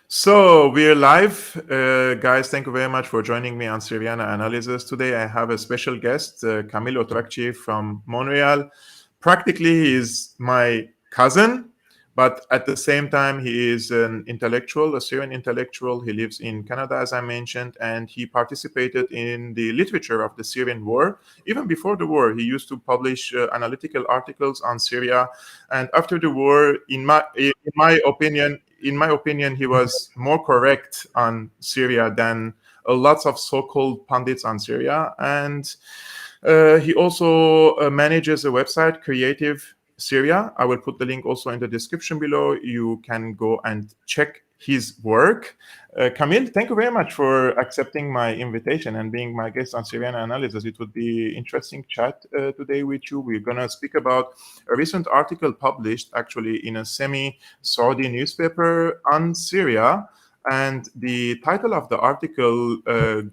So we're live. Guys, thank you very much for joining me on Syriana Analysis. Today I have a special guest, Camille Otrakci from Montreal. Practically, he is my cousin, but at the same time, he is an intellectual, a Syrian intellectual. He lives in Canada, as I mentioned, and he participated in the literature of the Syrian war. Even before the war, he used to publish analytical articles on Syria. And after the war, in my opinion, he was more correct on Syria than lots of so-called pundits on Syria. And he also manages a website, Creative Syria. I will put the link also in the description below. You can go and check his work. Camille, thank you very much for accepting my invitation and being my guest on Syrian Analysis. It would be interesting chat today with you. We're going to speak about a recent article published actually in a semi-Saudi newspaper on Syria. And the title of the article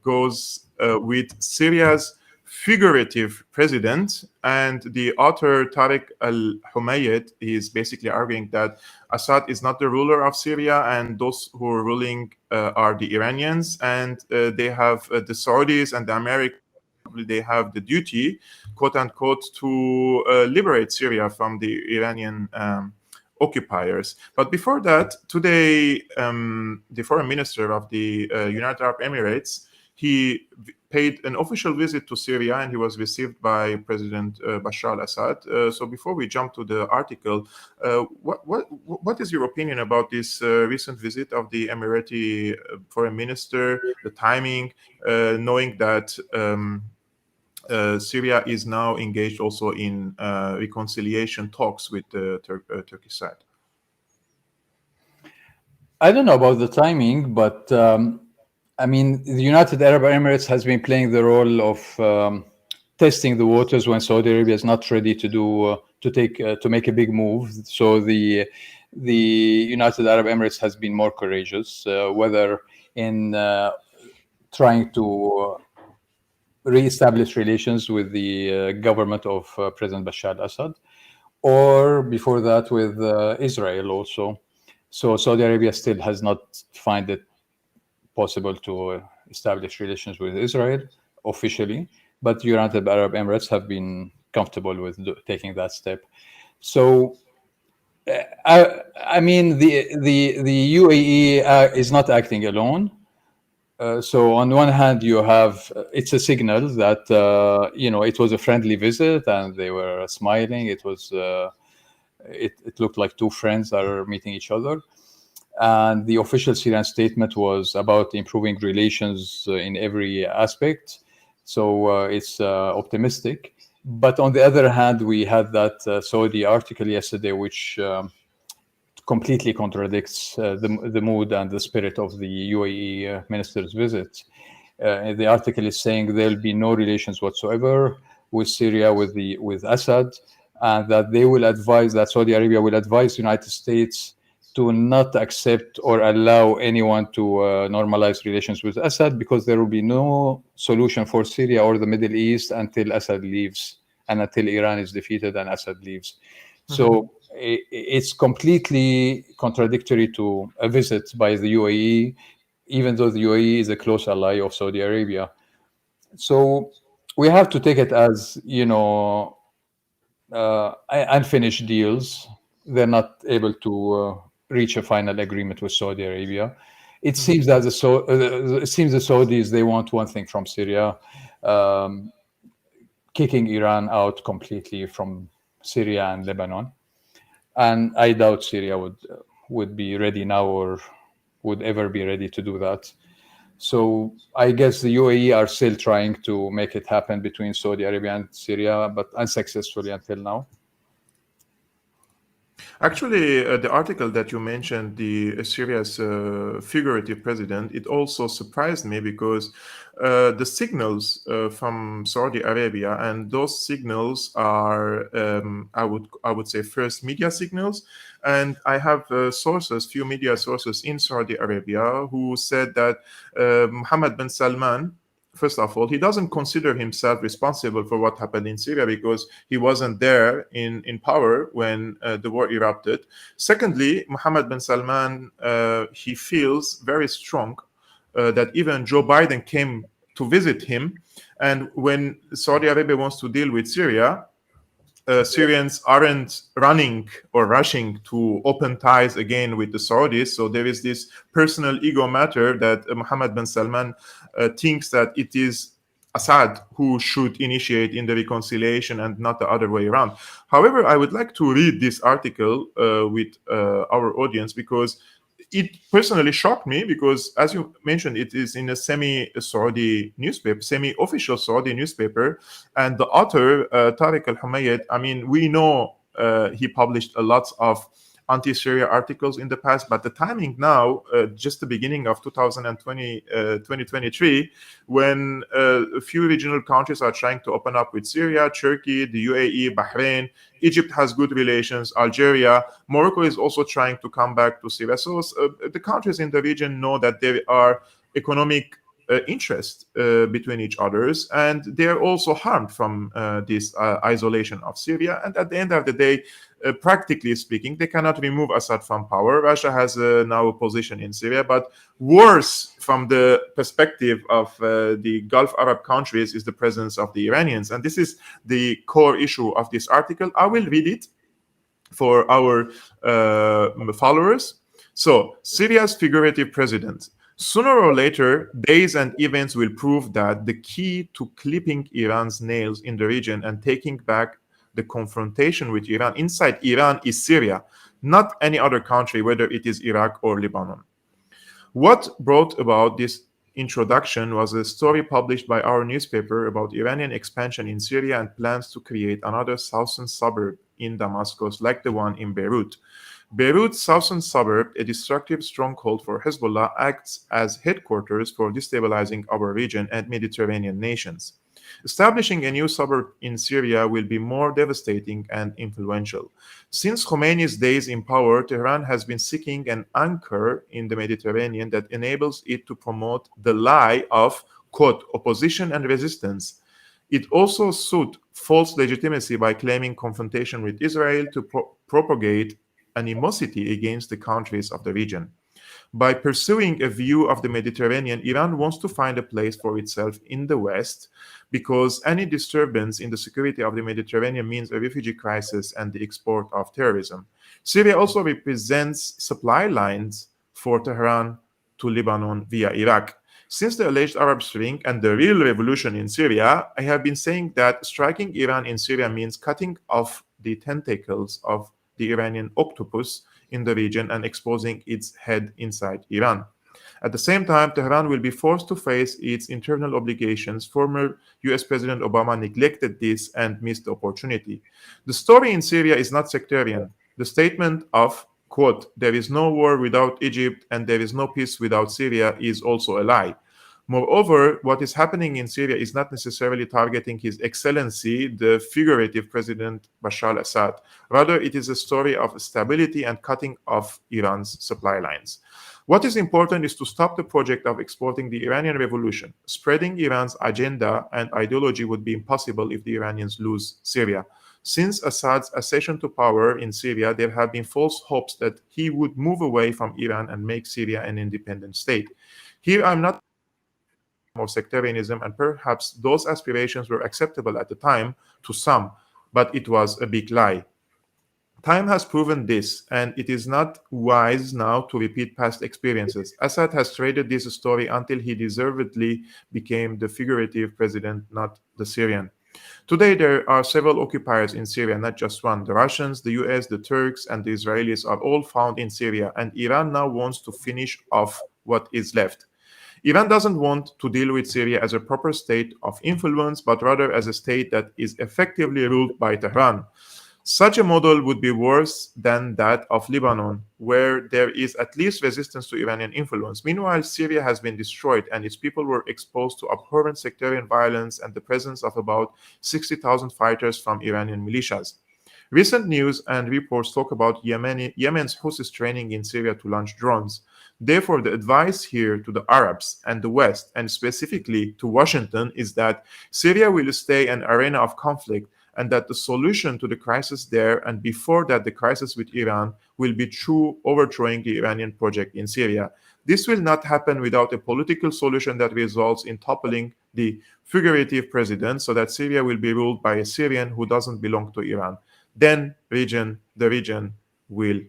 goes with Syria's figurative president, and the author Tariq Al-Homayed is basically arguing that Assad is not the ruler of Syria, and those who are ruling are the Iranians, and they have the Saudis and the Americans. They have the duty, quote unquote, to liberate Syria from the Iranian occupiers. But before that, today, the foreign minister of the United Arab Emirates, he paid an official visit to Syria, and he was received by President Bashar al-Assad. So before we jump to the article, what is your opinion about this recent visit of the Emirati foreign minister, the timing, knowing that Syria is now engaged also in reconciliation talks with the Turkish side? I don't know about the timing, but I mean, the United Arab Emirates has been playing the role of testing the waters when Saudi Arabia is not ready to make a big move. So the United Arab Emirates has been more courageous, whether in trying to re-establish relations with the government of President Bashar al-Assad, or before that with Israel also. So Saudi Arabia still has not found it possible to establish relations with Israel officially, but United Arab Emirates have been comfortable with taking that step. So, I mean, the UAE is not acting alone. So on one hand, you have it's a signal that it was a friendly visit and they were smiling. It was it looked like two friends are meeting each other. And the official Syrian statement was about improving relations in every aspect. So it's optimistic. But on the other hand, we had that Saudi article yesterday, which completely contradicts the mood and the spirit of the UAE minister's visit. The article is saying there'll be no relations whatsoever with Syria, with Assad, and that Saudi Arabia will advise the United States to not accept or allow anyone to normalize relations with Assad, because there will be no solution for Syria or the Middle East until Assad leaves and until Iran is defeated and Assad leaves. So it's completely contradictory to a visit by the UAE, even though the UAE is a close ally of Saudi Arabia. So we have to take it as, unfinished deals. They're not able to reach a final agreement with Saudi Arabia. It seems that the Saudis, they want one thing from Syria, kicking Iran out completely from Syria and Lebanon. And I doubt Syria would be ready now or would ever be ready to do that. So I guess the UAE are still trying to make it happen between Saudi Arabia and Syria, but unsuccessfully until now. Actually, the article that you mentioned, the Syria's figurative president, it also surprised me because the signals from Saudi Arabia, and those signals are, I would say, first media signals, and I have few media sources in Saudi Arabia who said that Mohammed bin Salman first of all, he doesn't consider himself responsible for what happened in Syria because he wasn't there in power when the war erupted. Secondly, Mohammed bin Salman, he feels very strong that even Joe Biden came to visit him. And when Saudi Arabia wants to deal with Syria, Syrians aren't running or rushing to open ties again with the Saudis. So there is this personal ego matter that Mohammed bin Salman thinks that it is Assad who should initiate in the reconciliation and not the other way around. However, I would like to read this article with our audience because it personally shocked me because, as you mentioned, it is in a semi-Saudi newspaper, semi-official Saudi newspaper, and the author, Tariq Al-Homayed, I mean, we know he published a lot of anti-Syria articles in the past, but the timing now, just the beginning of 2023, when a few regional countries are trying to open up with Syria, Turkey, the UAE, Bahrain, Egypt has good relations, Algeria, Morocco is also trying to come back to Syria. So the countries in the region know that there are economic interest between each others, and they're also harmed from this isolation of Syria. And at the end of the day, practically speaking, they cannot remove Assad from power. Russia has now a position in Syria, but worse from the perspective of the Gulf Arab countries is the presence of the Iranians. And this is the core issue of this article. I will read it for our followers. So, Syria's figurative president. Sooner or later, days and events will prove that the key to clipping Iran's nails in the region and taking back the confrontation with Iran inside Iran is Syria, not any other country, whether it is Iraq or Lebanon. What brought about this introduction was a story published by our newspaper about Iranian expansion in Syria and plans to create another southern suburb in Damascus like the one in Beirut. Beirut's southern suburb, a destructive stronghold for Hezbollah, acts as headquarters for destabilizing our region and Mediterranean nations. Establishing a new suburb in Syria will be more devastating and influential. Since Khomeini's days in power, Tehran has been seeking an anchor in the Mediterranean that enables it to promote the lie of, quote, opposition and resistance. It also sought false legitimacy by claiming confrontation with Israel to propagate animosity against the countries of the region. By pursuing a view of the Mediterranean, Iran wants to find a place for itself in the West because any disturbance in the security of the Mediterranean means a refugee crisis and the export of terrorism. Syria also represents supply lines for Tehran to Lebanon via Iraq. Since the alleged Arab Spring and the real revolution in Syria, I have been saying that striking Iran in Syria means cutting off the tentacles of the Iranian octopus in the region and exposing its head inside Iran. At the same time, Tehran will be forced to face its internal obligations. Former US President Obama neglected this and missed the opportunity. The story in Syria is not sectarian. The statement of, quote, there is no war without Egypt and there is no peace without Syria is also a lie. Moreover, what is happening in Syria is not necessarily targeting His Excellency, the figurative President Bashar al-Assad. Rather, it is a story of stability and cutting off Iran's supply lines. What is important is to stop the project of exporting the Iranian revolution. Spreading Iran's agenda and ideology would be impossible if the Iranians lose Syria. Since Assad's accession to power in Syria, there have been false hopes that he would move away from Iran and make Syria an independent state. Here, I'm not or sectarianism, and perhaps those aspirations were acceptable at the time to some, but it was a big lie. Time has proven this, and it is not wise now to repeat past experiences. Assad has traded this story until he deservedly became the figurative president, not the Syrian. Today, there are several occupiers in Syria, not just one. The Russians, the US, the Turks, and the Israelis are all found in Syria, and Iran now wants to finish off what is left. Iran doesn't want to deal with Syria as a proper state of influence, but rather as a state that is effectively ruled by Tehran. Such a model would be worse than that of Lebanon, where there is at least resistance to Iranian influence. Meanwhile, Syria has been destroyed and its people were exposed to abhorrent sectarian violence and the presence of about 60,000 fighters from Iranian militias. Recent news and reports talk about Yemen's Houthis training in Syria to launch drones. Therefore, the advice here to the Arabs and the West, and specifically to Washington, is that Syria will stay an arena of conflict, and that the solution to the crisis there, and before that, the crisis with Iran, will be through overthrowing the Iranian project in Syria. This will not happen without a political solution that results in toppling the figurative president so that Syria will be ruled by a Syrian who doesn't belong to Iran. Then the region will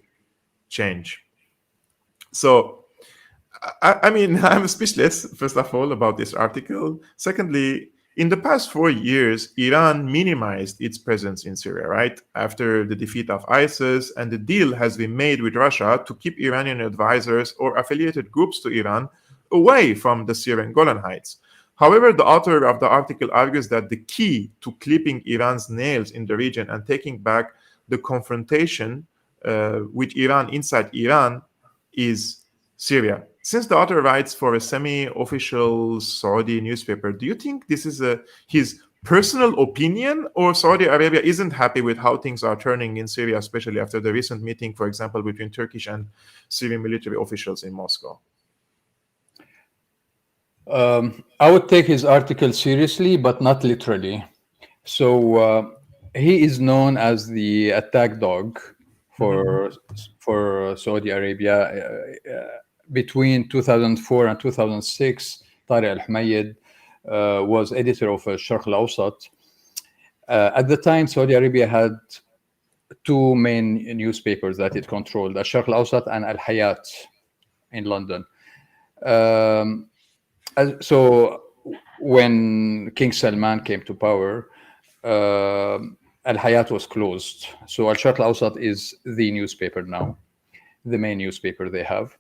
change. So, I mean, I'm speechless, first of all, about this article. Secondly, in the past 4 years, Iran minimized its presence in Syria, right? After the defeat of ISIS, and the deal has been made with Russia to keep Iranian advisors or affiliated groups to Iran away from the Syrian Golan Heights. However, the author of the article argues that the key to clipping Iran's nails in the region and taking back the confrontation with Iran inside Iran is Syria. Since the author writes for a semi-official Saudi newspaper, do you think this is his personal opinion, or Saudi Arabia isn't happy with how things are turning in Syria, especially after the recent meeting, for example, between Turkish and Syrian military officials in Moscow? I would take his article seriously, but not literally. So he is known as the attack dog for Saudi Arabia. Between 2004 and 2006, Tariq Al-Homayed was editor of Asharq al-Awsat. At the time, Saudi Arabia had two main newspapers that it controlled, Asharq al-Awsat and Al-Hayat in London. So when King Salman came to power, Al-Hayat was closed. So Al-Sharq al-Awsat is the newspaper now, the main newspaper they have.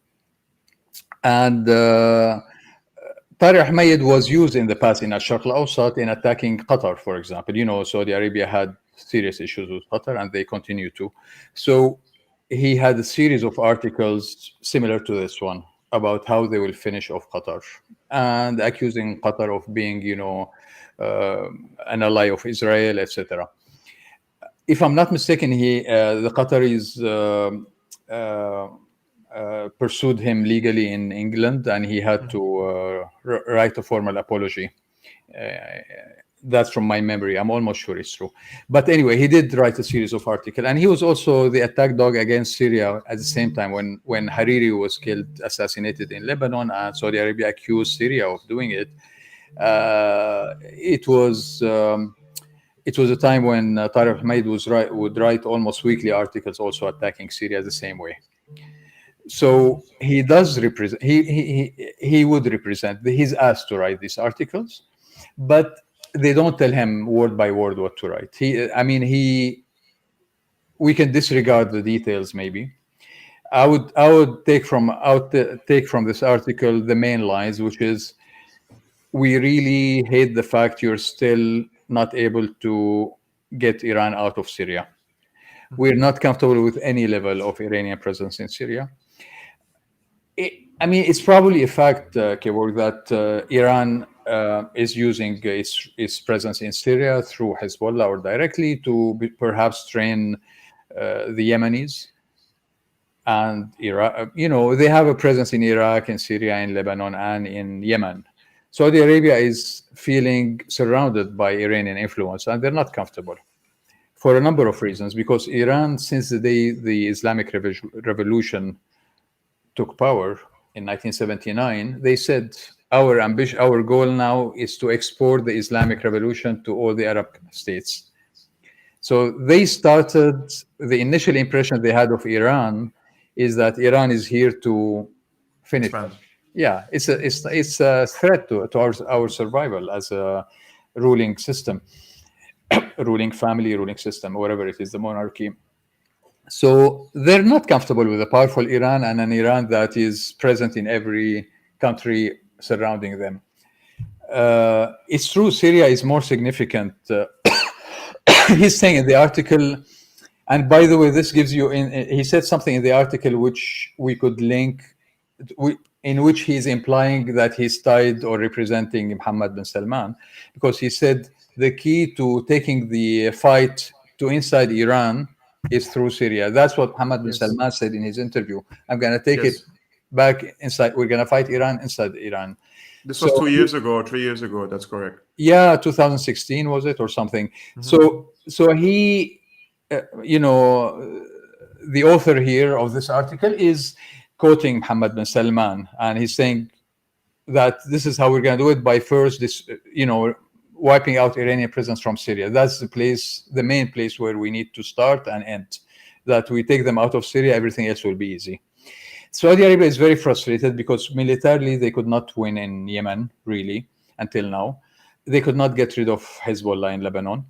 And Tariq Al-Homayed was used in the past in Al-Sharq al-Awsat in attacking Qatar, for example. You know, Saudi Arabia had serious issues with Qatar, and they continue to. So he had a series of articles similar to this one about how they will finish off Qatar and accusing Qatar of being, you know, an ally of Israel, etc. If I'm not mistaken, the Qataris pursued him legally in England, and he had to write a formal apology. That's from my memory. I'm almost sure it's true. But anyway, he did write a series of articles, and he was also the attack dog against Syria at the same time when Hariri was assassinated in Lebanon, and Saudi Arabia accused Syria of doing it. It was a time when Tariq Al-Homayed would write almost weekly articles also attacking Syria the same way. So he does represent. He would represent. He's asked to write these articles, but they don't tell him word by word what to write. We can disregard the details. Maybe I would take from this article the main lines, which is, we really hate the fact you're still not able to get Iran out of Syria. We're not comfortable with any level of Iranian presence in Syria. It's probably a fact, Kevork, that Iran is using its presence in Syria through Hezbollah or directly to perhaps train the Yemenis. And Iraq, they have a presence in Iraq, in Syria, in Lebanon, and in Yemen. Saudi Arabia is feeling surrounded by Iranian influence, and they're not comfortable for a number of reasons. Because Iran, since the day the Islamic Revolution took power in 1979, they said, our goal now is to export the Islamic Revolution to all the Arab states. So they started, the initial impression they had of Iran is that Iran is here to finish. Yeah, it's a threat to our survival as a ruling system, ruling family, ruling system, whatever it is, the monarchy. So they're not comfortable with a powerful Iran and an Iran that is present in every country surrounding them. It's true, Syria is more significant. He's saying in the article, and by the way, this gives you, he said something in the article which we could link, in which he's implying that he's tied or representing Mohammed bin Salman, because he said the key to taking the fight to inside Iran is through Syria. That's what Mohammed bin Yes. Salman said in his interview. I'm going to take it Yes. back inside. We're going to fight Iran inside Iran. This So was 2 years ago or 3 years ago. That's correct. yeah, 2016 was it or something? Mhm. So he, the author here of this article is quoting Mohammed bin Salman, and he's saying that this is how we're going to do it by first this, wiping out Iranian presence from Syria. That's the main place where we need to start and end. That we take them out of Syria, everything else will be easy. Saudi Arabia is very frustrated because militarily they could not win in Yemen, really, until now. They could not get rid of Hezbollah in Lebanon.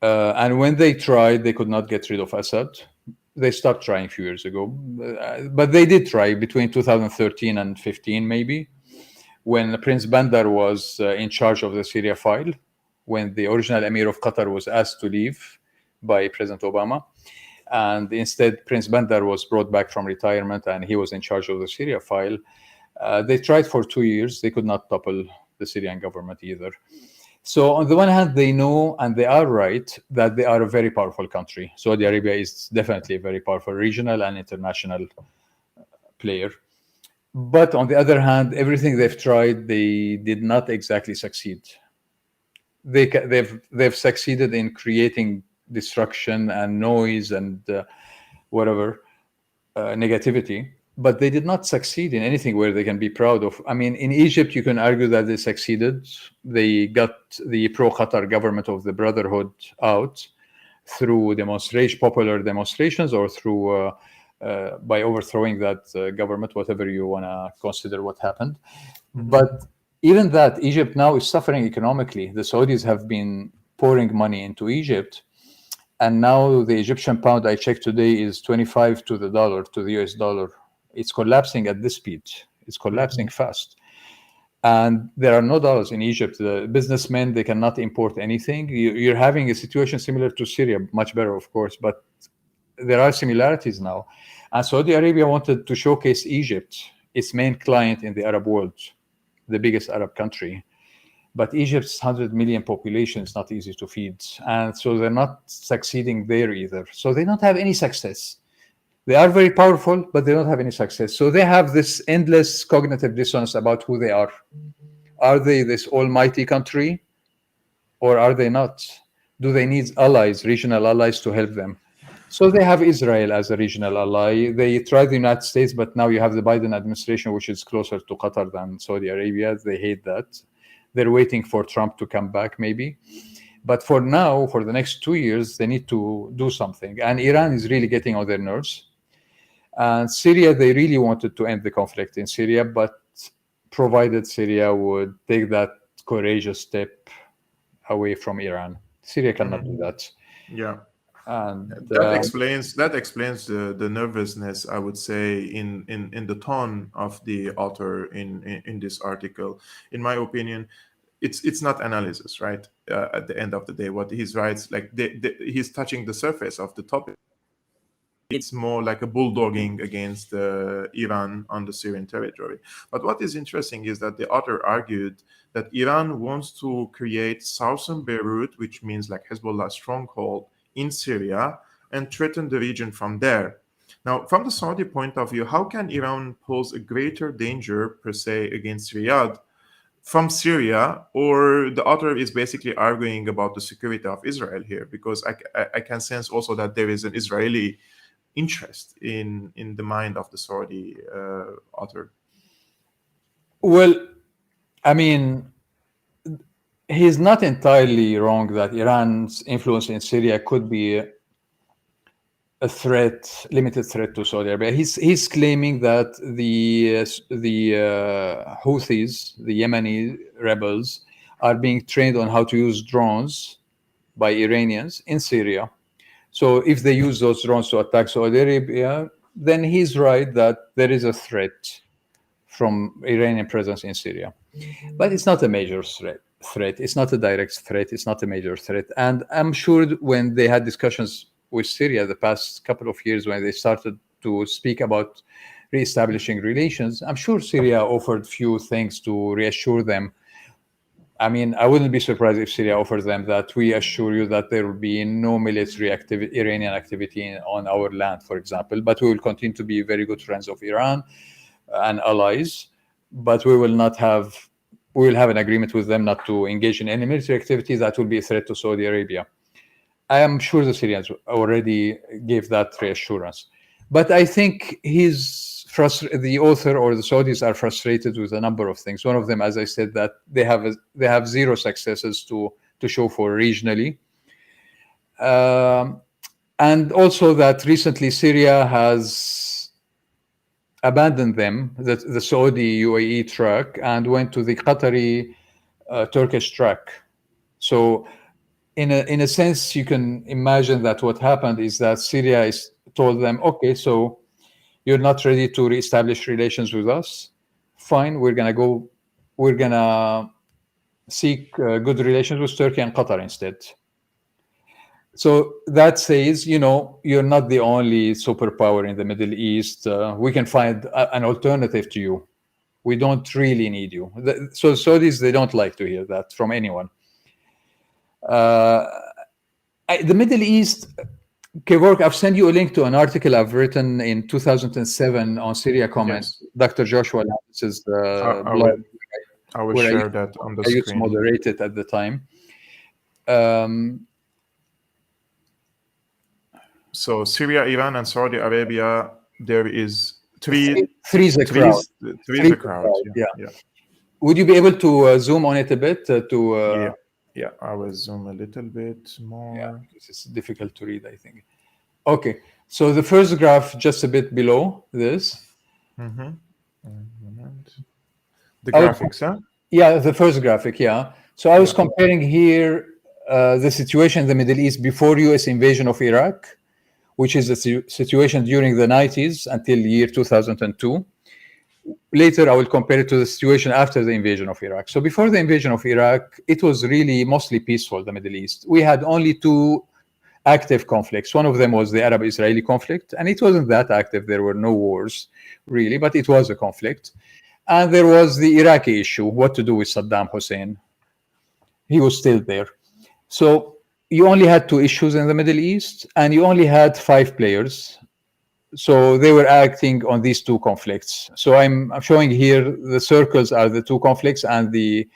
And when they tried, they could not get rid of Assad. They stopped trying a few years ago. But they did try between 2013 and 15, maybe, when Prince Bandar was in charge of the Syria file, when the original Emir of Qatar was asked to leave by President Obama. And instead, Prince Bandar was brought back from retirement and he was in charge of the Syria file. They tried for 2 years. They could not topple the Syrian government either. So on the one hand, they know, and they are right, that they are a very powerful country. Saudi Arabia is definitely a very powerful regional and international player. But on the other hand, everything they've tried, they did not exactly succeed. They've succeeded in creating destruction and noise and negativity, but they did not succeed in anything where they can be proud of. I mean, in Egypt, you can argue that they succeeded. They got the pro-Qatar government of the Brotherhood out through popular demonstrations, or through by overthrowing that government, whatever you want to consider what happened. Mm-hmm. But even that, Egypt now is suffering economically. The Saudis have been pouring money into Egypt. And now the Egyptian pound, I checked today, is 25 to the dollar, to the US dollar. It's collapsing at this speed. It's collapsing fast. And there are no dollars in Egypt. The businessmen, they cannot import anything. You're having a situation similar to Syria, much better, of course, but there are similarities now. And Saudi Arabia wanted to showcase Egypt, its main client in the Arab world, the biggest Arab country. But Egypt's 100 million population is not easy to feed. And so they're not succeeding there either. So they don't have any success. They are very powerful, but they don't have any success. So they have this endless cognitive dissonance about who they are. Are they this almighty country, or are they not? Do they need allies, regional allies, to help them? So they have Israel as a regional ally. They tried the United States, but now you have the Biden administration, which is closer to Qatar than Saudi Arabia. They hate that. They're waiting for Trump to come back, maybe. But for now, for the next 2 years, they need to do something. And Iran is really getting on their nerves. And Syria, they really wanted to end the conflict in Syria, but provided Syria would take that courageous step away from Iran. Syria cannot do that. Yeah. And that explains the nervousness, I would say, in the tone of the author in this article. In my opinion, it's not analysis, right? At the end of the day, what he writes, like he's touching the surface of the topic. It's more like a bulldogging against Iran on the Syrian territory. But what is interesting is that the author argued that Iran wants to create southern Beirut, which means like Hezbollah stronghold, in Syria, and threaten the region from there. Now, from the Saudi point of view, how can Iran pose a greater danger, per se, against Riyadh from Syria? Or the author is basically arguing about the security of Israel here, because I can sense also that there is an Israeli interest in the mind of the Saudi author. Well, I mean, he's not entirely wrong that Iran's influence in Syria could be a threat, limited threat to Saudi Arabia. He's claiming that the Houthis, the Yemeni rebels, are being trained on how to use drones by Iranians in Syria. So if they use those drones to attack Saudi Arabia, then he's right that there is a threat from Iranian presence in Syria. But it's not a major threat. It's not a direct threat. It's not a major threat. And I'm sure when they had discussions with Syria the past couple of years, when they started to speak about reestablishing relations, I'm sure Syria offered few things to reassure them. I mean, I wouldn't be surprised if Syria offers them that. We assure you that there will be no military activity, Iranian activity on our land, for example, but we will continue to be very good friends of Iran and allies, but we will have an agreement with them not to engage in any military activity that will be a threat to Saudi Arabia. I am sure the Syrians already gave that reassurance. But I think the author or the Saudis are frustrated with a number of things. One of them, as I said, that they have zero successes to show for regionally. And also that recently Syria has abandoned them, the Saudi UAE track, and went to the Qatari Turkish track. So in a sense, you can imagine that what happened is that Syria told them, okay, so you're not ready to reestablish relations with us. Fine, we're gonna seek good relations with Turkey and Qatar instead. So that says, you're not the only superpower in the Middle East. We can find an alternative to you. We don't really need you. So Saudis, they don't like to hear that from anyone. The Middle East, Kevork, I've sent you a link to an article I've written in 2007 on Syria Comments. Yes. Dr. Joshua Lance's blog. I will share that on the screen. I used to moderate it at the time. So Syria, Iran, and Saudi Arabia, there is three. Three's a crowd. Three's a crowd. Yeah. Would you be able to zoom on it a bit? Yeah, I will zoom a little bit more. Yeah, because it's difficult to read, I think. Okay, so the first graph just a bit below this. Mm-hmm. The graphics, huh? Yeah, the first graphic, yeah. So I was comparing here the situation in the Middle East before U.S. invasion of Iraq, which is the situation during the 90s until year 2002. Later, I will compare it to the situation after the invasion of Iraq. So before the invasion of Iraq, it was really mostly peaceful, the Middle East. We had only two active conflicts. One of them was the Arab-Israeli conflict, and it wasn't that active. There were no wars, really, but it was a conflict. And there was the Iraqi issue, what to do with Saddam Hussein. He was still there. So you only had two issues in the Middle East, and you only had 5 players. So they were acting on these two conflicts. So I'm showing here the circles are the two conflicts, and the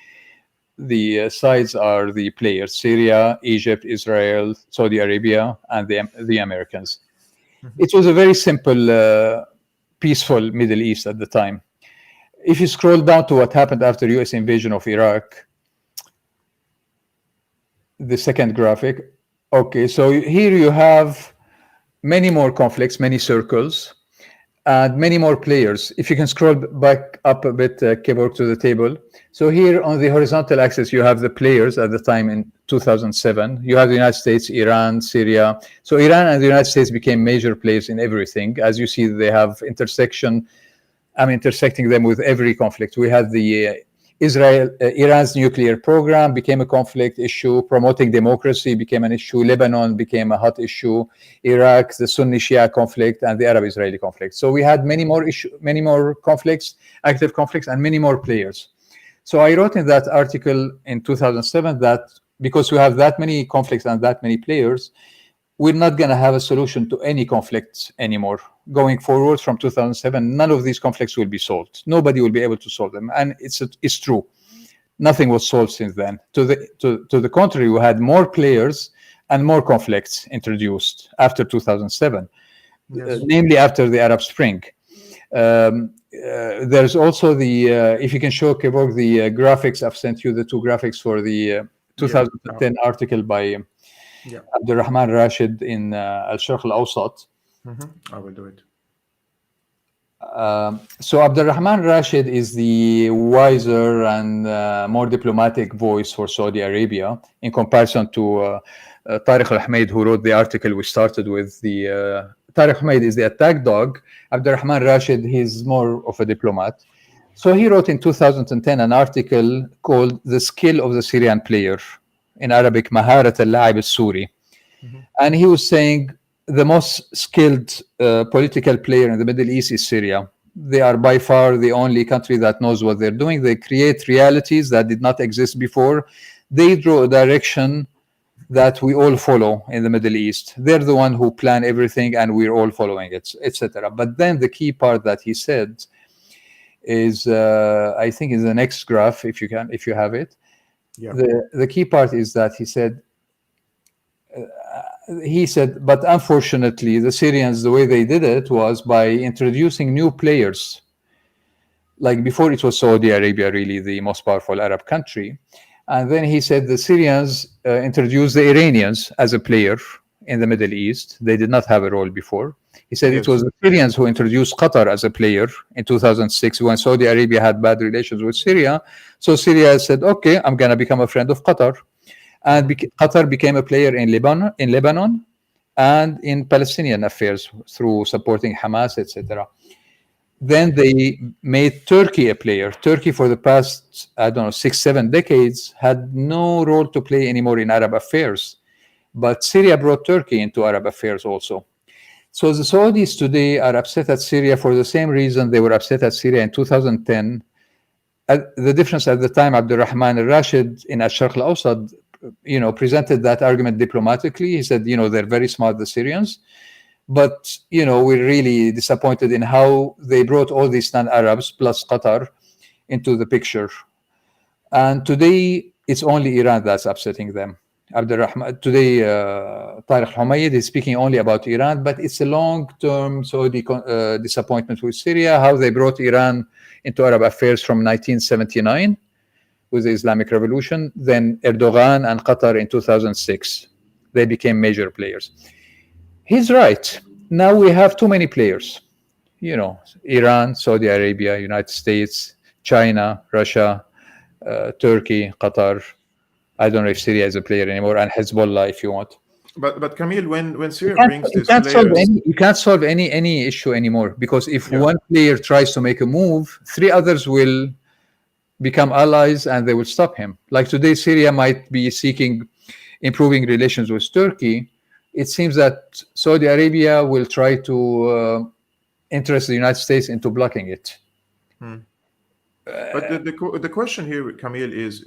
sides are the players: Syria, Egypt, Israel, Saudi Arabia, and the Americans. Mm-hmm. It was a very simple, peaceful Middle East at the time. If you scroll down to what happened after U.S. invasion of Iraq, the second graphic. Okay, so here you have many more conflicts, many circles, and many more players. If you can scroll back up a bit, Kevork, to the table. So here on the horizontal axis, you have the players at the time in 2007. You have the United States, Iran, Syria. So Iran and the United States became major players in everything. As you see, they have intersecting them with every conflict. We had the Iran's nuclear program became a conflict issue. Promoting democracy became an issue. Lebanon became a hot issue. Iraq, the Sunni-Shia conflict, and the Arab-Israeli conflict. So we had many more conflicts, active conflicts, and many more players. So I wrote in that article in 2007 that because we have that many conflicts and that many players, we're not going to have a solution to any conflicts anymore. Going forward from 2007, none of these conflicts will be solved. Nobody will be able to solve them. And it's true. Nothing was solved since then. To the contrary, we had more players and more conflicts introduced after 2007, yes. Namely after the Arab Spring. There's also if you can show, Kevork, the graphics, I've sent you the two graphics for the 2010 article by Abdurrahman Rashid in Al-Sharq al-Awsat. Mm-hmm. I will do it. So Abdurrahman Rashid is the wiser and more diplomatic voice for Saudi Arabia in comparison to Tariq Al-Homayed, who wrote the article we started with. Tariq Al-Homayed is the attack dog. Abdurrahman Rashid, he's more of a diplomat. So he wrote in 2010 an article called The Skill of the Syrian Player, in Arabic, Maharat al-La'ib al-Suri. Mm-hmm. And he was saying the most skilled political player in the Middle East is Syria. They are by far the only country that knows what they're doing. They create realities that did not exist before. They draw a direction that we all follow in the Middle East. They're the one who plan everything, and we're all following it, etc. But then the key part that he said is, I think, in the next graph, if you have it. Yeah. The key part is that he said, but unfortunately, the Syrians, the way they did it was by introducing new players. Like before, it was Saudi Arabia, really the most powerful Arab country. And then he said the Syrians introduced the Iranians as a player in the Middle East. They did not have a role before. He said it was the Syrians who introduced Qatar as a player in 2006 when Saudi Arabia had bad relations with Syria. So Syria said, okay, I'm going to become a friend of Qatar. And Qatar became a player in Lebanon and in Palestinian affairs through supporting Hamas, etc. Then they made Turkey a player. Turkey, for the past, 6-7 decades, had no role to play anymore in Arab affairs. But Syria brought Turkey into Arab affairs also. So the Saudis today are upset at Syria for the same reason they were upset at Syria in 2010. The difference at the time, Abdurrahman al-Rashid in Asharq al-Awsat, presented that argument diplomatically. He said, they're very smart, the Syrians. But, we're really disappointed in how they brought all these non-Arabs plus Qatar into the picture. And today, it's only Iran that's upsetting them. Today, Tariq Al-Homayed is speaking only about Iran, but it's a long-term Saudi disappointment with Syria, how they brought Iran into Arab affairs from 1979 with the Islamic Revolution, then Erdogan and Qatar in 2006. They became major players. He's right. Now we have too many players. Iran, Saudi Arabia, United States, China, Russia, Turkey, Qatar. I don't know if Syria is a player anymore, and Hezbollah, if you want. But Camille, when Syria brings these players, you can't solve any issue anymore, because if one player tries to make a move, 3 others will become allies and they will stop him. Like today, Syria might be seeking improving relations with Turkey. It seems that Saudi Arabia will try to interest the United States into blocking it. But the question here, Camille, is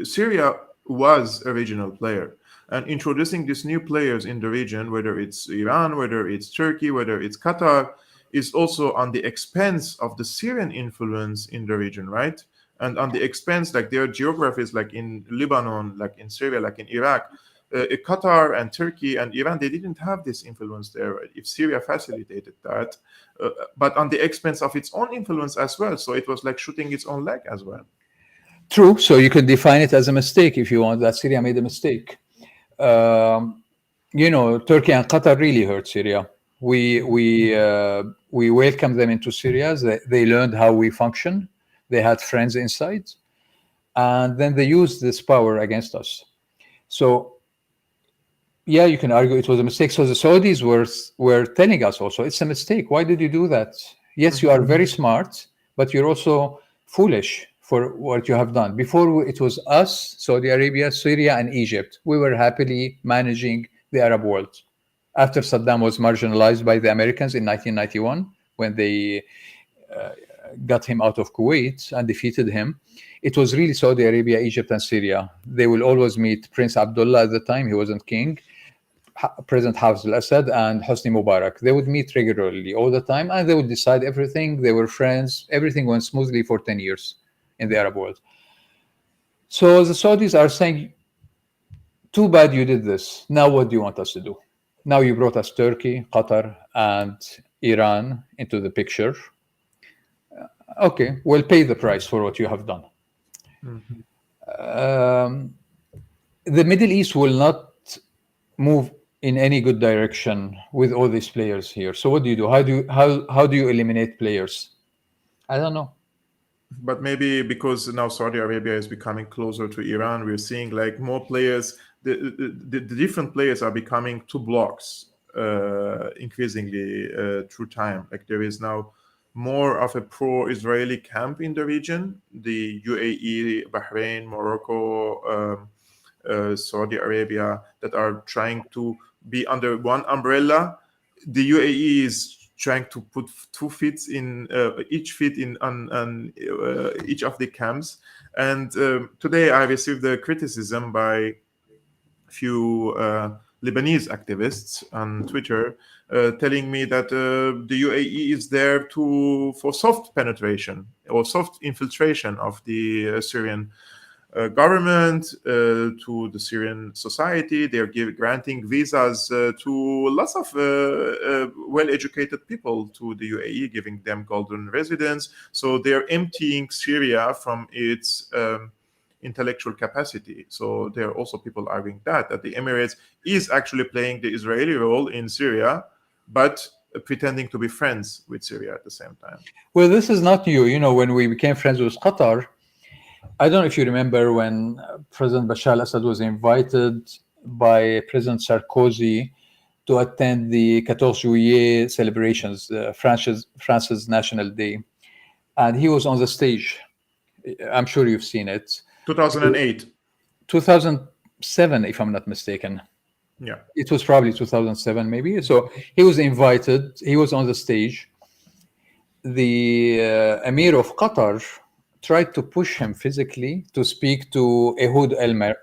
Syria was a regional player, and introducing these new players in the region, whether it's Iran, whether it's Turkey, whether it's Qatar, is also on the expense of the Syrian influence in the region, right? And on the expense, like their geographies, like in Lebanon, like in Syria, like in Iraq, Qatar and Turkey and Iran, they didn't have this influence there. Right? If Syria facilitated that, but on the expense of its own influence as well. So it was like shooting its own leg as well. True. So you could define it as a mistake if you want, that Syria made a mistake. Turkey and Qatar really hurt Syria. We welcomed them into Syria. They learned how we function. They had friends inside, and then they used this power against us. So, yeah, you can argue it was a mistake. So the Saudis were telling us also, it's a mistake. Why did you do that? Yes, you are very smart, but you're also foolish for what you have done. Before, it was us, Saudi Arabia, Syria, and Egypt. We were happily managing the Arab world. After Saddam was marginalized by the Americans in 1991, when they got him out of Kuwait and defeated him, it was really Saudi Arabia, Egypt, and Syria. They will always meet Prince Abdullah at the time. He wasn't king. President al-Assad and Hosni Mubarak. They would meet regularly all the time, and they would decide everything. They were friends. Everything went smoothly for 10 years in the Arab world. So the Saudis are saying, too bad you did this. Now what do you want us to do? Now you brought us Turkey, Qatar, and Iran into the picture. Okay, we'll pay the price for what you have done. The Middle East will not move in any good direction with all these players here. So what do you do? How do you eliminate players? I don't know. But maybe because now Saudi Arabia is becoming closer to Iran, we're seeing like more players. The different players are becoming 2 blocks increasingly through time. Like there is now more of a pro-Israeli camp in the region. The UAE, Bahrain, Morocco, Saudi Arabia, that are trying to be under one umbrella. The UAE is trying to put 2 feet in each feet in on each of the camps. And today I received a criticism by few Lebanese activists on Twitter telling me that the UAE is there for soft penetration or soft infiltration of the Syrian government to the Syrian society. They're granting visas to lots of well-educated people to the UAE, giving them golden residence. So they're emptying Syria from its intellectual capacity. So there are also people arguing that the Emirates is actually playing the Israeli role in Syria, but pretending to be friends with Syria at the same time. Well, this is not new. When we became friends with Qatar, I don't know if you remember when President Bashar al-Assad was invited by President Sarkozy to attend the 14 Juillet celebrations, France's National Day. And he was on the stage. I'm sure you've seen it. 2008. 2007, if I'm not mistaken. Yeah. It was probably 2007, maybe. So he was invited. He was on the stage. The Emir of Qatar tried to push him physically to speak to Ehud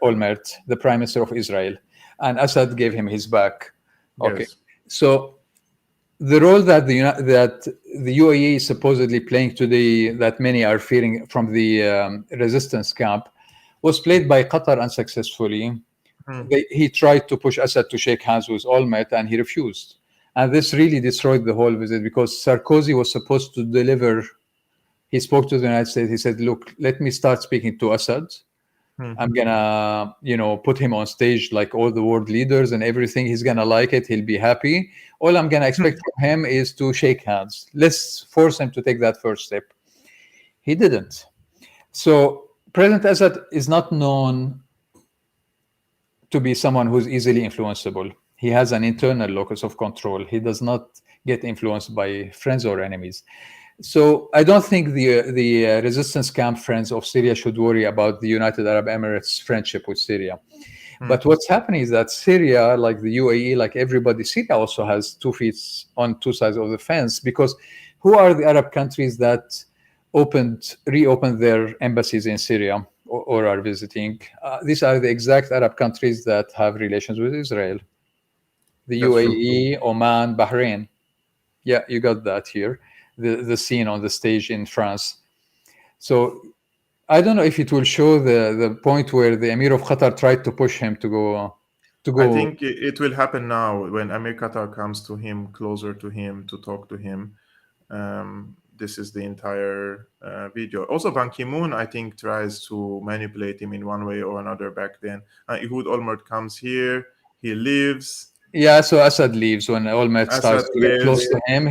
Olmert, the Prime Minister of Israel. And Assad gave him his back. Okay. Yes. So the role that the UAE is supposedly playing today, that many are fearing from the resistance camp, was played by Qatar unsuccessfully. He tried to push Assad to shake hands with Olmert, and he refused. And this really destroyed the whole visit, because Sarkozy was supposed to deliver. He spoke to the United States. He said, look, let me start speaking to Assad. I'm gonna, put him on stage like all the world leaders and everything. He's gonna like it. He'll be happy. All I'm gonna expect from him is to shake hands. Let's force him to take that first step. He didn't. So President Assad is not known to be someone who's easily influenceable. He has an internal locus of control. He does not get influenced by friends or enemies. So I don't think the resistance camp friends of Syria should worry about the United Arab Emirates' friendship with Syria. But what's happening is that Syria, like the UAE, like everybody, Syria also has 2 feet on two sides of the fence, because who are the Arab countries that reopened their embassies in Syria or are visiting? These are the exact Arab countries that have relations with Israel. The That's UAE, Oman, Bahrain. Yeah, you got that here. The scene on the stage in France. So I don't know if it will show the point where the Emir of Qatar tried to push him to go. I think it will happen now when Amir Qatar comes to him, closer to him, to talk to him. This is the entire video. Also, Ban Ki-moon, I think, tries to manipulate him in one way or another back then. Ehud Olmert comes here. He leaves. Yeah, so Assad leaves when Olmert starts to get close to him.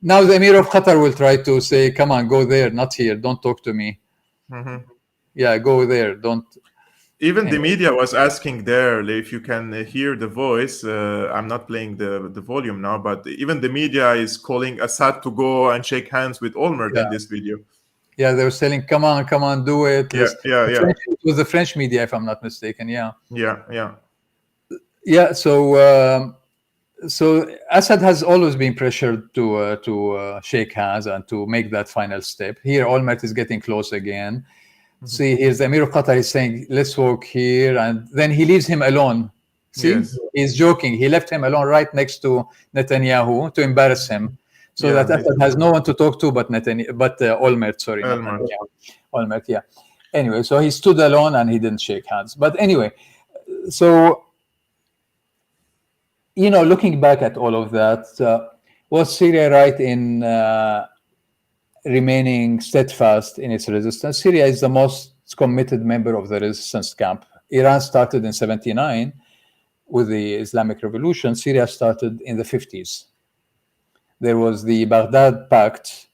Now the Emir of Qatar will try to say, come on, go there, not here. Don't talk to me. Yeah, go there. Don't. Even the media was asking there if you can hear the voice. I'm not playing the volume now, but even the media is calling Assad to go and shake hands with Olmert in this video. Yeah, they were saying, come on, do it. Yeah. It was the French media, if I'm not mistaken. Yeah. So Assad has always been pressured to shake hands and to make that final step. Here, Olmert is getting close again. See, here's the Emir of Qatar is saying, let's walk here. And then he leaves him alone. See, he's joking. He left him alone right next to Netanyahu to embarrass him. So that Assad has no one to talk to but Olmert, sorry. Olmert, yeah. Anyway, so he stood alone and he didn't shake hands. But anyway, so, looking back at all of that, was Syria right in remaining steadfast in its resistance? Syria is the most committed member of the resistance camp. Iran started in 79 with the Islamic Revolution. Syria started in the 50s. There was the Baghdad Pact,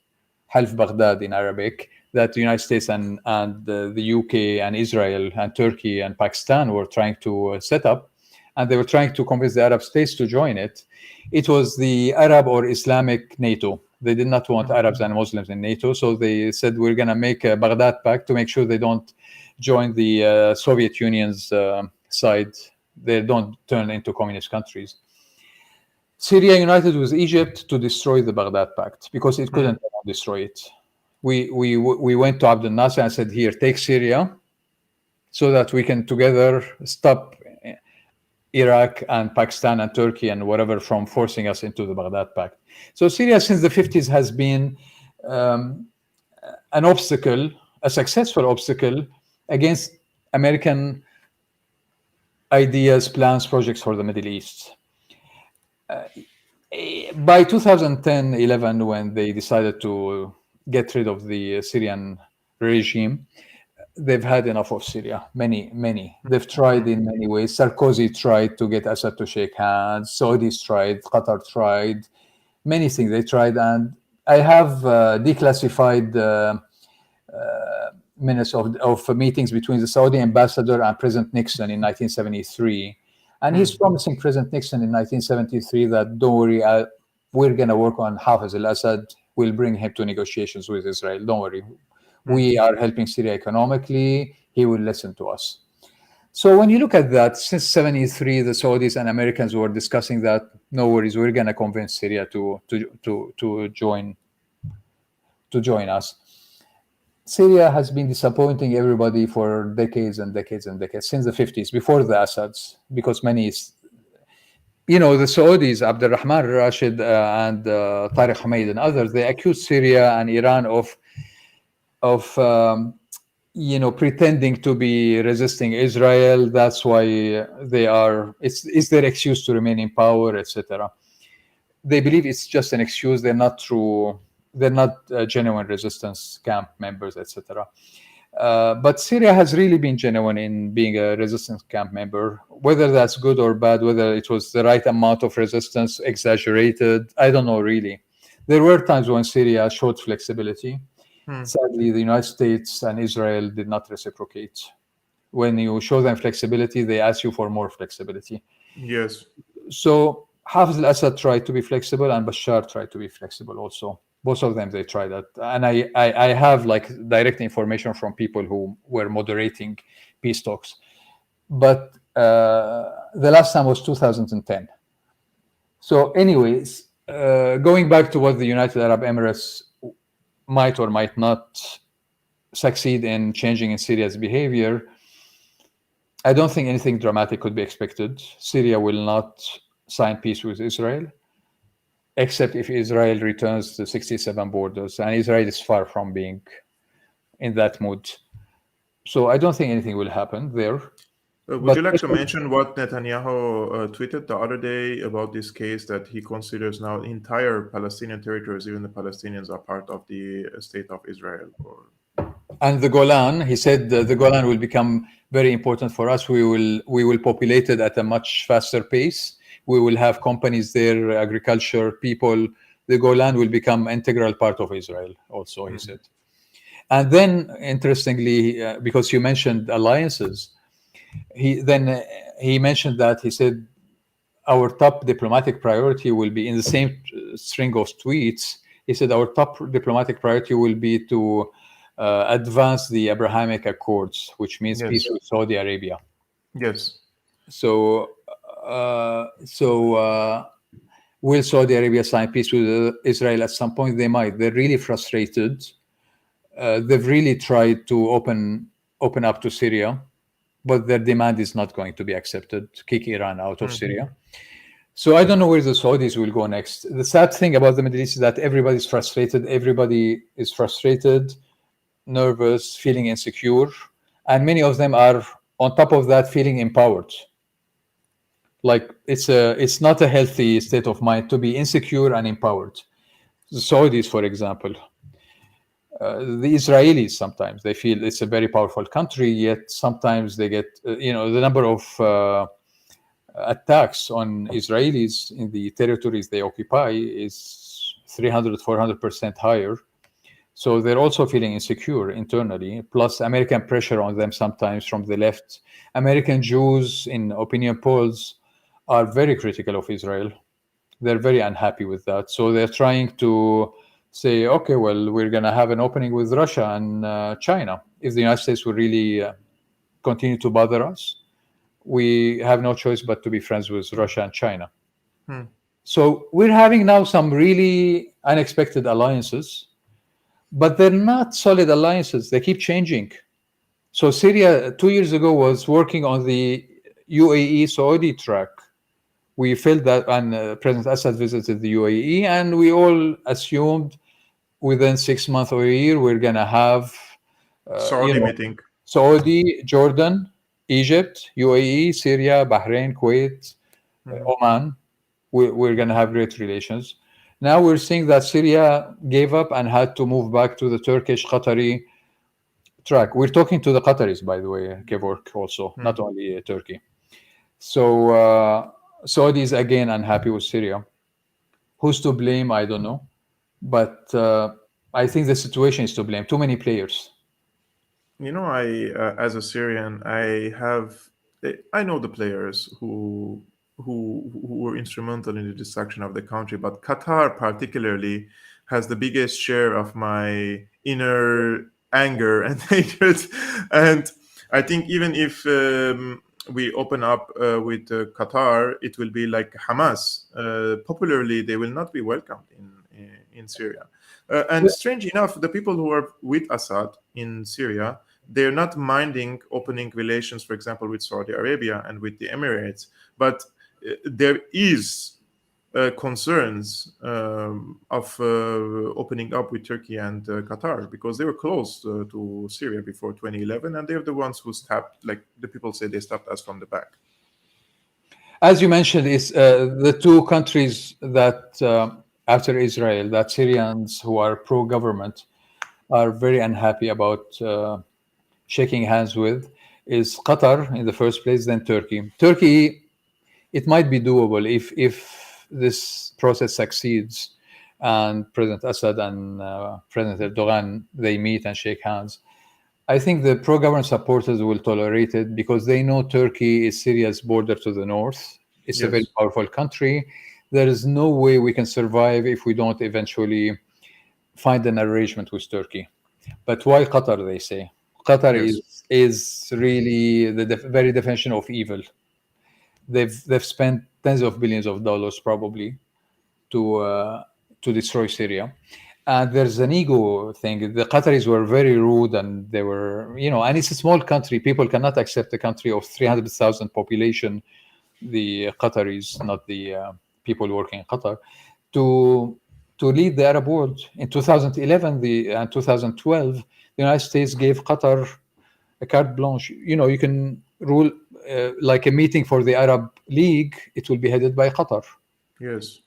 Half Baghdad in Arabic, that the United States and the UK and Israel and Turkey and Pakistan were trying to set up. And they were trying to convince the Arab states to join it. It was the Arab or Islamic NATO. They did not want Arabs and Muslims in NATO. So they said, we're going to make a Baghdad Pact to make sure they don't join the Soviet Union's side. They don't turn into communist countries. Syria united with Egypt to destroy the Baghdad Pact because it couldn't destroy it. We went to Abdel Nasser and said, here, take Syria so that we can together stop Iraq and Pakistan and Turkey and whatever from forcing us into the Baghdad Pact. So Syria since the 50s has been an obstacle, a successful obstacle against American ideas, plans, projects for the Middle East. By 2010-11, when they decided to get rid of the Syrian regime, they've had enough of Syria. Many. They've tried in many ways. Sarkozy tried to get Assad to shake hands. Saudis tried. Qatar tried. Many things they tried. And I have declassified minutes of meetings between the Saudi ambassador and President Nixon in 1973. And he's promising President Nixon in 1973 that, don't worry, we're going to work on Hafez al-Assad. We'll bring him to negotiations with Israel. Don't worry. We are helping Syria economically. He will listen to us. So when you look at that, since 73, the Saudis and Americans were discussing that, no worries, we're going to convince Syria to join us. Syria has been disappointing everybody for decades and decades and decades, since the 50s, before the Assads, because many, the Saudis, Abdurrahman Rashid and Tariq Al-Homayed and others, they accused Syria and Iran of pretending to be resisting Israel. That's why it's their excuse to remain in power, etc. They believe it's just an excuse. They're not genuine resistance camp members, etc. But Syria has really been genuine in being a resistance camp member. Whether that's good or bad, whether it was the right amount of resistance, exaggerated, I don't know really. There were times when Syria showed flexibility. Sadly, the United States and Israel did not reciprocate. When you show them flexibility, they ask you for more flexibility. Yes. So Hafez al-Assad tried to be flexible, and Bashar tried to be flexible also. Both of them, they tried that. And I have direct information from people who were moderating peace talks. But the last time was 2010. So anyways, going back to what the United Arab Emirates might or might not succeed in changing in Syria's behavior, I don't think anything dramatic could be expected. Syria will not sign peace with Israel, except if Israel returns the 67 borders, and Israel is far from being in that mood. So I don't think anything will happen there. Would you like to mention what Netanyahu tweeted the other day about this case, that he considers now entire Palestinian territories, even the Palestinians, are part of the state of Israel? And the Golan, he said the Golan will become very important for us. We will populate it at a much faster pace. We will have companies there, agriculture, people. The Golan will become integral part of Israel also, he said. And then, interestingly, because you mentioned alliances, he mentioned that, he said, our top diplomatic priority will be, in the same string of tweets, he said, our top diplomatic priority will be to advance the Abrahamic Accords, which means peace with Saudi Arabia. Yes. So will Saudi Arabia sign peace with Israel at some point? They might. They're really frustrated. They've really tried to open up to Syria, but their demand is not going to be accepted, kick Iran out of Syria. So I don't know where the Saudis will go next. The sad thing about the Middle East is that everybody's frustrated. Everybody is frustrated, nervous, feeling insecure. And many of them are, on top of that, feeling empowered. Like it's not a healthy state of mind to be insecure and empowered. The Saudis, for example, the Israelis, sometimes they feel it's a very powerful country, yet sometimes they get, the number of attacks on Israelis in the territories they occupy is 300-400% higher. So they're also feeling insecure internally, plus American pressure on them sometimes from the left. American Jews in opinion polls are very critical of Israel. They're very unhappy with that. So they're trying to say, okay, well, we're going to have an opening with Russia and China. If the United States will really continue to bother us, we have no choice but to be friends with Russia and China. So we're having now some really unexpected alliances, but they're not solid alliances. They keep changing. So Syria 2 years ago was working on the UAE Saudi track. We felt that, and President Assad visited the UAE, and we all assumed within 6 months or a year we're gonna have, Saudi meeting. Saudi, Jordan, Egypt, UAE, Syria, Bahrain, Kuwait, Mhm. Oman. We're gonna have great relations. Now we're seeing that Syria gave up and had to move back to the Turkish Qatari track. We're talking to the Qataris, by the way, Kevork, also, not Mhm. only Turkey. So Saudis again unhappy with Syria. Who's to blame? I don't know, but I think the situation is to blame. Too many players. I as a Syrian, I know the players who were instrumental in the destruction of the country, but Qatar particularly has the biggest share of my inner anger and hatred. And I think even if we open up with Qatar, it will be like Hamas. Popularly, they will not be welcomed in Syria. And strange enough, the people who are with Assad in Syria, they're not minding opening relations, for example, with Saudi Arabia and with the Emirates, but there is concerns of opening up with Turkey and Qatar because they were close to Syria before 2011, and they're the ones who stabbed, like the people say, they stabbed us from the back. As you mentioned, is the two countries that after Israel, that Syrians who are pro-government are very unhappy about shaking hands with, is Qatar in the first place, then Turkey. Turkey, it might be doable if this process succeeds and President Assad and President Erdogan, they meet and shake hands. I think the pro-government supporters will tolerate it because they know Turkey is Syria's border to the north. It's a very Yes, powerful country. There is no way we can survive if we don't eventually find an arrangement with Turkey. But why Qatar? They say Qatar yes. is really the very definition of evil. They've spent tens of billions of dollars probably to destroy Syria. And there's an ego thing. The Qataris were very rude, and they were, and it's a small country. People cannot accept a country of 300,000 population, the Qataris, not the people working in Qatar, to lead the Arab world. In 2011 and 2012, the United States gave Qatar a carte blanche. You can rule like a meeting for the Arab League. It will be headed by Qatar. Yes.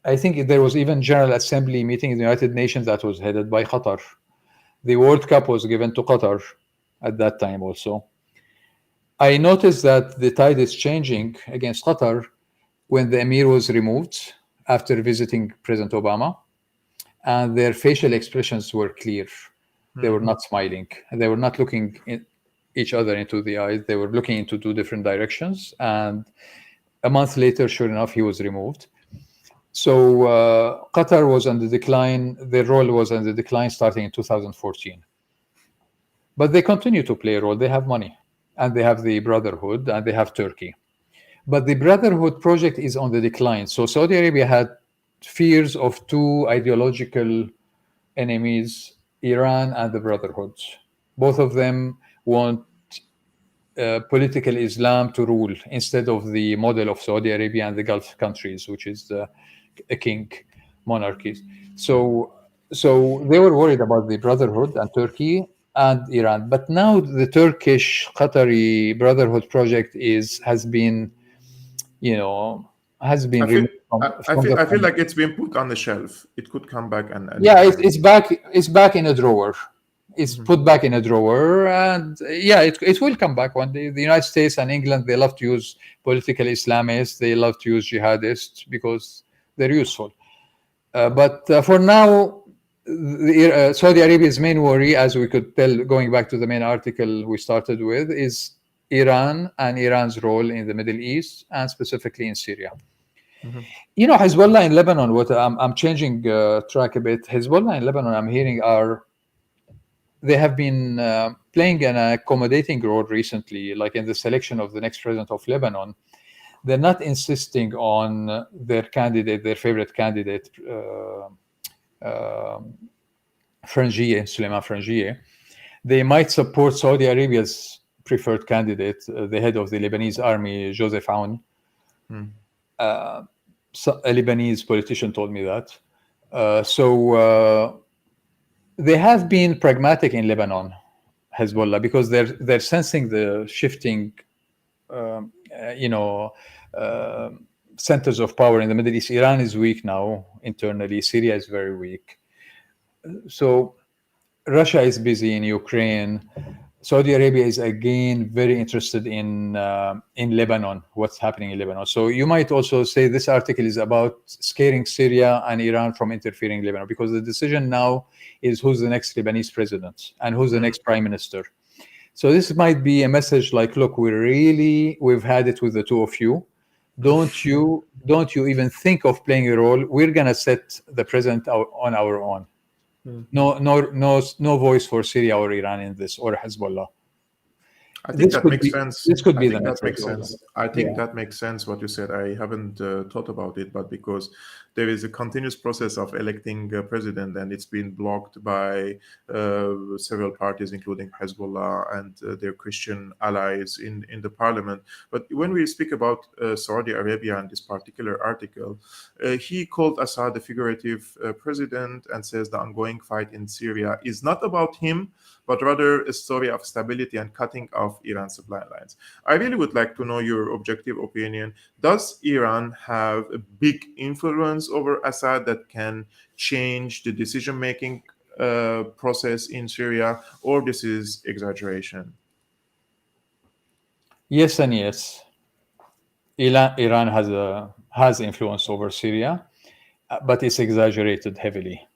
I think there was even General Assembly meeting in the United Nations that was headed by Qatar. The World Cup was given to Qatar at that time also. I noticed that the tide is changing against Qatar when the Emir was removed after visiting President Obama, and their facial expressions were clear. They were Hmm. not smiling, and they were not looking each other into the eyes. They were looking into two different directions. And a month later, sure enough, he was removed. So Qatar was on the decline. Their role was on the decline starting in 2014. But they continue to play a role. They have money, and they have the Brotherhood, and they have Turkey. But the Brotherhood project is on the decline. So Saudi Arabia had fears of two ideological enemies, Iran and the Brotherhood. Both of them want political Islam to rule instead of the model of Saudi Arabia and the Gulf countries, which is a king monarchies. So, so they were worried about the Brotherhood and Turkey and Iran. But now the Turkish Qatari Brotherhood project has been, you know, has been I feel removed from the I feel front. like it's been put on the shelf. It could come back Yeah, anytime. it's back. It's back in a drawer. It's Mhm. put back in a drawer, and yeah, it will come back one day. The United States and England, they love to use political Islamists. They love to use jihadists because they're useful. But for now, Saudi Arabia's main worry, as we could tell, going back to the main article we started with, is Iran and Iran's role in the Middle East and specifically in Syria. Mhm. Hezbollah in Lebanon. What I'm changing track a bit. Hezbollah in Lebanon, I'm hearing they have been playing an accommodating role recently, like in the selection of the next president of Lebanon. they're not insisting on their candidate, their favorite candidate, Suleiman Frangieh. They might support Saudi Arabia's preferred candidate, the head of the Lebanese army, Joseph Aoun. So a Lebanese politician told me that. So they have been pragmatic in Lebanon, Hezbollah, because they're sensing the shifting, you know, centers of power in the Middle East. Iran is weak now internally. Syria is very weak. So Russia is busy in Ukraine. Saudi Arabia is again very interested in Lebanon, what's happening in Lebanon. So you might also say this article is about scaring Syria and Iran from interfering in Lebanon, because the decision now is who's the next Lebanese president and who's the next prime minister. So this might be a message like, look, we've had it with the two of you. Don't you even think of playing a role. We're gonna set the president on our own. No voice for Syria or Iran in this, or Hezbollah. I think that makes sense. This could be the that message. makes sense. I think that makes sense what you said. I haven't thought about it, but because there is a continuous process of electing a president, and it's been blocked by several parties, including Hezbollah and their Christian allies in the parliament. But when we speak about Saudi Arabia and this particular article, he called Assad a figurative president and says the ongoing fight in Syria is not about him, but rather a story of stability and cutting off Iran's supply lines. I really would like to know your objective opinion. Does Iran have a big influence over Assad that can change the decision-making process in Syria, or this is exaggeration? Yes and yes. Iran has influence over Syria, but it's exaggerated heavily.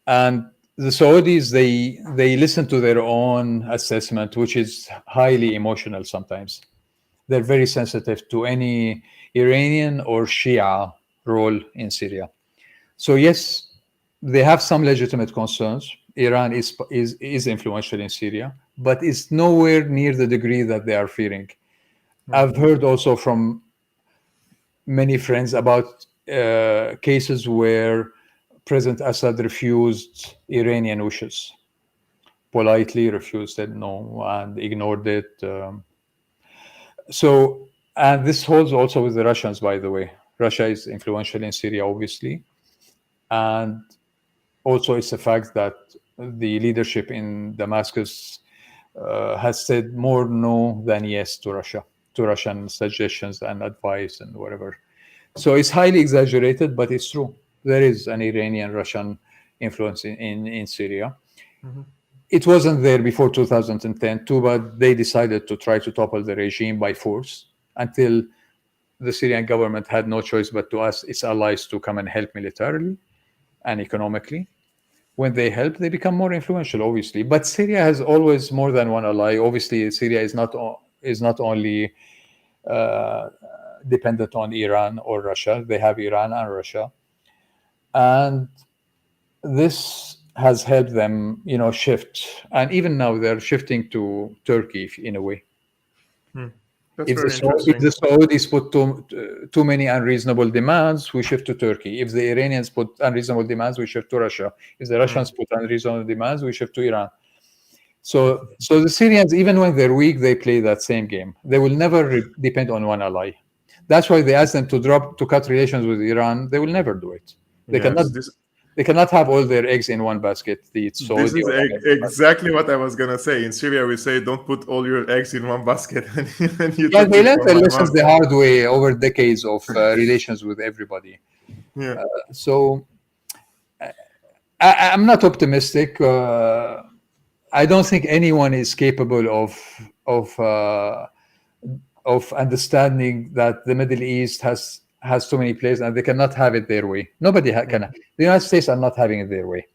And the Saudis, they listen to their own assessment, which is highly emotional sometimes. They're very sensitive to any Iranian or Shia role in Syria. So yes, they have some legitimate concerns. Iran is influential in Syria, but it's nowhere near the degree that they are fearing. I've heard also from many friends about cases where President Assad refused Iranian wishes, politely refused, said no, and ignored it. And this holds also with the Russians, by the way. Russia is influential in Syria, obviously. And also it's a fact that the leadership in Damascus has said more no than yes to Russia, to Russian suggestions and advice and whatever. So it's highly exaggerated, but it's true. There is an Iranian-Russian influence in Syria. It wasn't there before 2010 too, but they decided to try to topple the regime by force until the Syrian government had no choice but to ask its allies to come and help militarily and economically. When they help, they become more influential, obviously. But Syria has always more than one ally. Obviously, Syria is not only dependent on Iran or Russia. They have Iran and Russia. And this has helped them, shift. And even now they're shifting to Turkey in a way. That's If very interesting. the Saudis put too many unreasonable demands, we shift to Turkey. If the Iranians put unreasonable demands, we shift to Russia. If the Russians put unreasonable demands, we shift to Iran. So the Syrians, even when they're weak, they play that same game. They will never depend on one ally. That's why they ask them to cut relations with Iran. They will never do it. They cannot have all their eggs in one basket. This is exactly what I was gonna say. In Syria, we say don't put all your eggs in one basket. And you they learned the lessons the hard way over decades of relations with everybody. Yeah. So I'm not optimistic. I don't think anyone is capable of understanding that the Middle East has too many players and they cannot have it their way. Nobody can. The United States are not having it their way.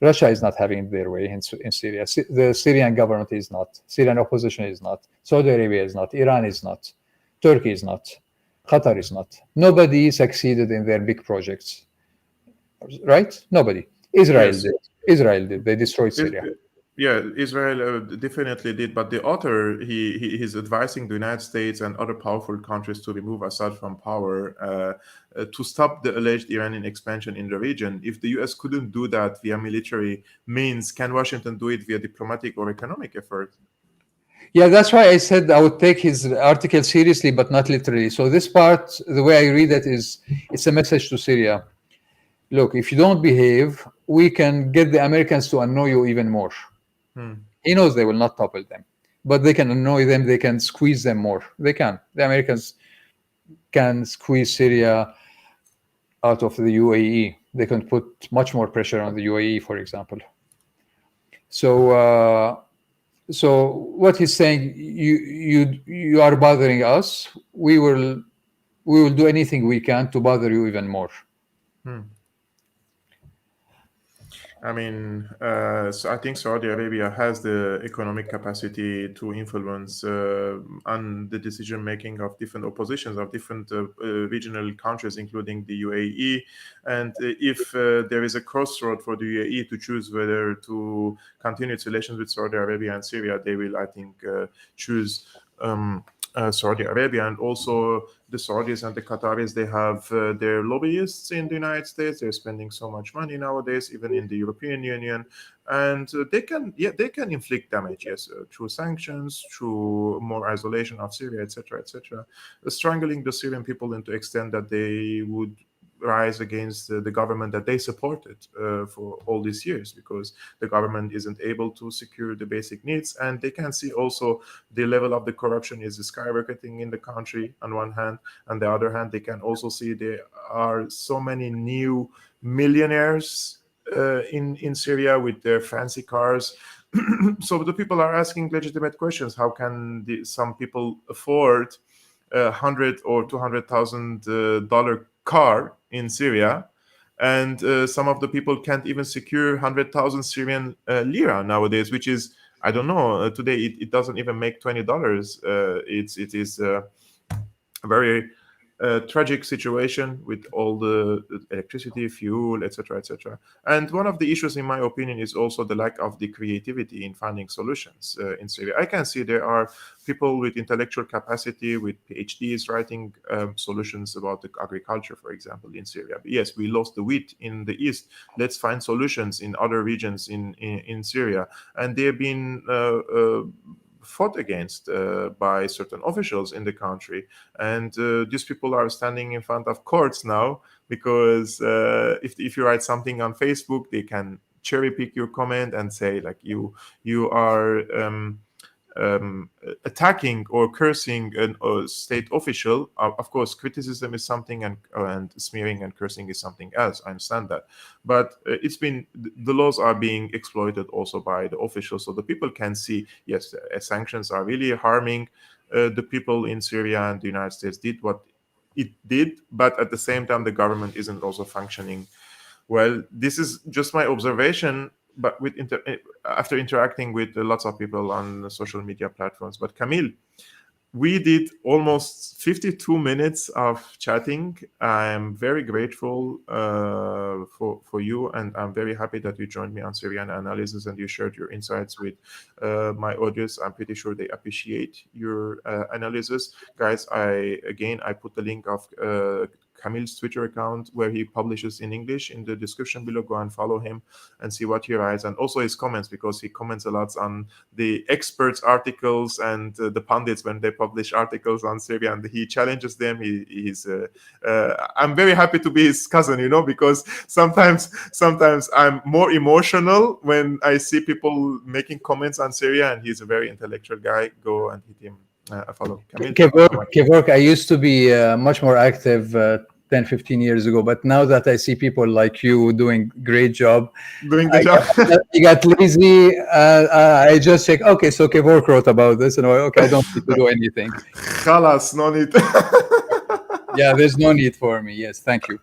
Russia is not having it their way in Syria. The Syrian government is not. Syrian opposition is not. Saudi Arabia is not. Iran is not. Turkey is not. Qatar is not. Nobody succeeded in their big projects. Right? Nobody. Israel did. They destroyed Syria. Yeah, Israel definitely did, but the author he's advising the United States and other powerful countries to remove Assad from power, to stop the alleged Iranian expansion in the region. If the U.S. couldn't do that via military means, can Washington do it via diplomatic or economic effort? Yeah, that's why I said I would take his article seriously, but not literally. So this part, the way I read it is, it's a message to Syria. Look, if you don't behave, we can get the Americans to annoy you even more. He knows they will not topple them, but they can annoy them. They can squeeze them more. They can. The Americans can squeeze Syria out of the UAE. They can put much more pressure on the UAE, for example. So, so what he's saying, you are bothering us. We will do anything we can to bother you even more. I mean, so I think Saudi Arabia has the economic capacity to influence on the decision making of different oppositions of different regional countries, including the UAE. And if there is a crossroad for the UAE to choose whether to continue its relations with Saudi Arabia and Syria, they will, I think, choose Saudi Arabia. And also the Saudis and the Qataris, they have their lobbyists in the United States. They're spending so much money nowadays, even in the European Union, and they can inflict damage, yes, through sanctions, through more isolation of Syria, etc., etc., strangling the Syrian people into extent that they would rise against the government that they supported for all these years, because the government isn't able to secure the basic needs. And they can see also the level of the corruption is skyrocketing in the country on one hand. On the other hand, they can also see there are so many new millionaires in Syria with their fancy cars. So the people are asking legitimate questions. How can some people afford $100,000 or $200,000 car in Syria, and some of the people can't even secure 100,000 Syrian lira nowadays, which is, I don't know, today it doesn't even make $20. It is a very tragic situation with all the electricity, fuel, etc., etc. And one of the issues, in my opinion, is also the lack of the creativity in finding solutions in Syria. I can see there are people with intellectual capacity, with PhDs, writing solutions about the agriculture, for example, in Syria. But yes, we lost the wheat in the east. Let's find solutions in other regions in Syria. And they've been fought against by certain officials in the country. And these people are standing in front of courts now, because if you write something on Facebook, they can cherry pick your comment and say, like, you are attacking or cursing a state official. Of course, criticism is something, and smearing and cursing is something else. I understand that, but the laws are being exploited also by the officials, so the people can see, yes, sanctions are really harming the people in Syria, and the United States did what it did, but at the same time, the government isn't also functioning well. This is just my observation, but after interacting with lots of people on the social media platforms. But Camille, we did almost 52 minutes of chatting. I'm very grateful for you, and I'm very happy that you joined me on Syriana Analysis and you shared your insights with my audience. I'm pretty sure they appreciate your analysis. Guys, I put the link of Camille's Twitter account where he publishes in English in the description below. Go and follow him and see what he writes, and also his comments, because he comments a lot on the experts' articles and the pundits when they publish articles on Syria, and he challenges them. I'm very happy to be his cousin, because sometimes I'm more emotional when I see people making comments on Syria, and he's a very intellectual guy. Go and hit him. Follow Camille. Kevork, I used to be much more active 10, 15 years ago, but now that I see people like you doing great job, I got lazy. I just check, okay, so Kevork wrote about this, and okay, I don't need to do anything. Khalas, no need. Yeah, there's no need for me. Yes, thank you.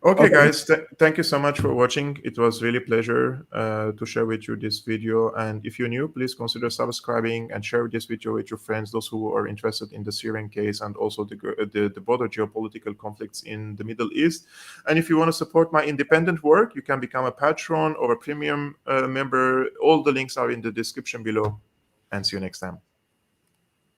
Okay, Okay. guys, thank you so much for watching. It was really a pleasure to share with you this video. And if you're new, please consider subscribing and share this video with your friends, those who are interested in the Syrian case and also the broader geopolitical conflicts in the Middle East. And if you want to support my independent work, you can become a patron or a premium member. All the links are in the description below. And see you next time.